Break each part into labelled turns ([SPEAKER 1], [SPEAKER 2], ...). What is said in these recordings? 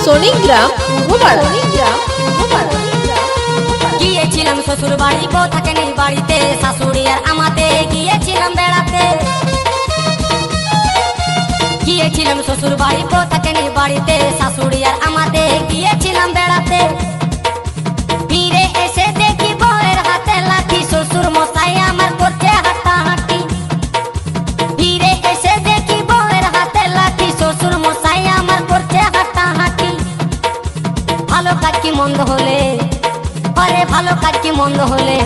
[SPEAKER 1] সোনিগ্রাম পূর্বপাড়া।
[SPEAKER 2] গিয়েছিলাম শ্বশুর বাড়ি, বউ থাকেনি বাড়িতে, শাশুড়ি আর আমাতে গিয়েছিলাম বেড়াতে। গিয়েছিলাম শ্বশুর বাড়ি, বউ থাকেনি বাড়িতে, শাশুড়ি আর আমাতে গিয়েছিলাম বেড়াতে। ফিরে এসে দেখি বউয়ের হাতে লাঠি, শ্বশুর মশাই আমার করছে হাঁটাহাঁটি। ফিরে এসে দেখি বউয়ের হাতে লাঠি, শ্বশুর মশাই আমার করছে হাঁটাহাঁটি। ভালো কাজ কি মন্দ হলে, আরে ভালো কাজ কি মন্দ হলে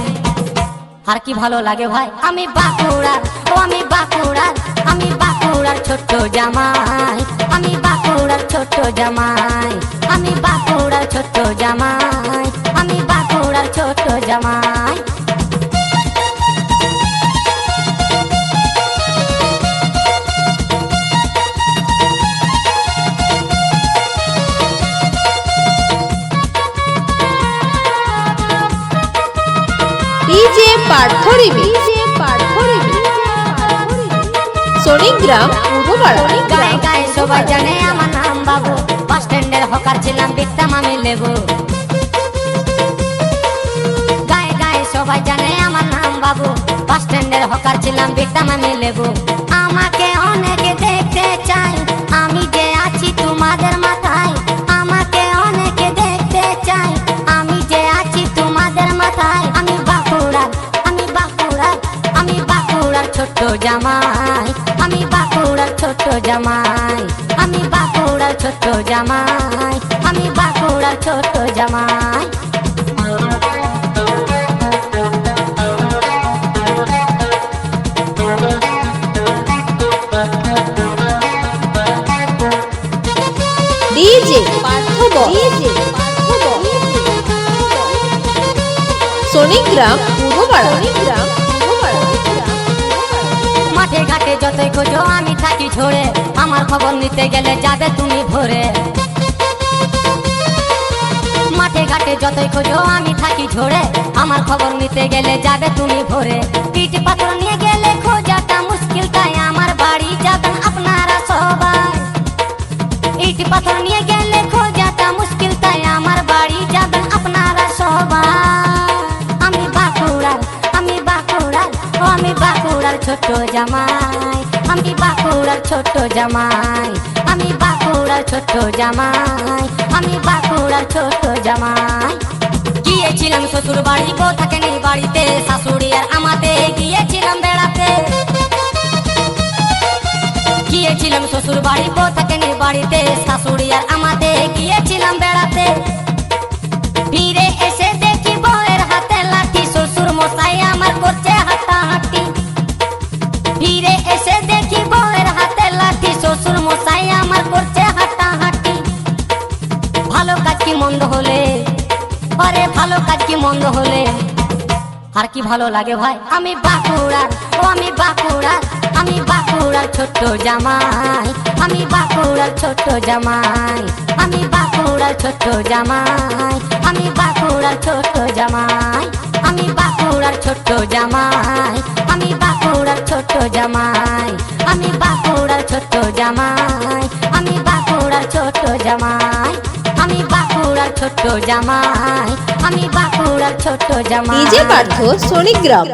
[SPEAKER 2] আর কি ভালো লাগে ভাই। আমি বাঁকুড়ার, ও আমি বাঁকুড়ার, আমি বাঁকুড়ার ছোট্ট জামাই, আমি বাঁকুড়ার ছোট্ট জামাই, আমি বাঁকুড়ার ছোট্ট জামাই, আমি বাঁকুড়ার ছোট্ট জামাই।
[SPEAKER 1] ডিজে পার্থরিবি, সোনিগ্রাম পূর্বপাড়া।
[SPEAKER 2] গায়ে গায়ে সবাই জানে আমার নাম বাবু, বাস স্ট্যান্ডের হকার ছিলাম, বিকতাম আমি লেবু। গায়ে গায়ে সবাই জানে আমার নাম বাবু, বাস স্ট্যান্ডের হকার ছিলাম, বিকতাম আমি লেবু। আমাকে অনেকে দেখতে চাই, আমি যে আছি তোমাদের মাথায়। আমাকে অনেকে দেখতে চাই, আমি যে আছি তোমাদের মাথায়। আমি বাঁকুড়ার, আমি বাঁকুড়ার, আমি বাঁকুড়ার ছোট্ট জামাই, আমি বাঁকুড়ার ছোট্ট জামাই, আমি বাঁকুড়ার ছোট্ট জামাই, আমি বাঁকুড়ার ছোট্ট জামাই।
[SPEAKER 1] ডিজে পার্থব, সোনিগ্রাম পূর্বপাড়া।
[SPEAKER 2] মাঠে ঘাটে যতই খোঁজো আমি থাকি ঝরে, আমার খবর নিতে গেলে যাবে তুমি ভোরে। মাঠে ঘাটে যতই খোঁজো আমি থাকি ঝরে, আমার খবর নিতে গেলে যাবে তুমি ভোরে। পিঠ পাথর নিয়ে গেলে খোঁজাটা মুশকিল, তাই আমার বাড়ি যাবেন আপনারা সবাই। ইট পাথর নিয়ে গেলে খোঁজাটা মুশকিল, তাই আমার বাড়ি যাবেন আপনারা সবাই। আমি বাঁকুড়ার, আমি বাঁকুড়ার, ও আমি বাঁকুড়ার ছোট্ট জামাই, আমি বাঁকুড়ার ছোট্ট জামাই, আমি বাঁকুড়ার ছোট্ট জামাই, আমি বাঁকুড়ার ছোট্ট জামাই। গিয়েছিলাম শ্বশুর বাড়ি, বউ থাকেনি বাড়িতে, শাশুড়ি আর আমাতে গিয়েছিলাম বেড়াতে। গিয়েছিলাম শ্বশুর বাড়ি, বউ থাকেনি বাড়িতে, শাশুড়ি আর আমাতে গিয়েছিলাম বেড়াতে। ফিরে এসে দেখি বউয়ের হাতে লাঠি, শ্বশুর মশাই আমার করছে হাঁটাহাঁটি। ফিরে এসে দেখি বউয়ের হাতে লাঠি, শ্বশুর মশাই আমার করছে হাঁটাহাঁটি। ভালো কাজ কি মন্দ হলে, আরে ভালো কাজ কি মন্দ হলে আর কি ভালো লাগে ভাই। আমি বাঁকুড়ার, ও আমি বাঁকুড়ার, আমি বাঁকুড়ার ছোট্ট জামাই, আমি বাঁকুড়ার ছোট্ট জামাই, আমি বাঁকুড়ার ছোট্ট জামাই, আমি বাঁকুড়ার ছোট্ট জামাই, আমি বাঁকুড়ার ছোট্ট জামাই, আমি বাঁকুড়ার ছোট্ট জামাই, আমি বাঁকুড়ার ছোট্ট জামাই, আমি বাঁকুড়ার ছোট্ট জামাই, আমি বাঁকুড়ার ছোট্ট জামাই, আমি বাঁকুড়ার ছোট্ট জামাই।
[SPEAKER 1] ডিজে পার্থ, সোনিগ্রাম।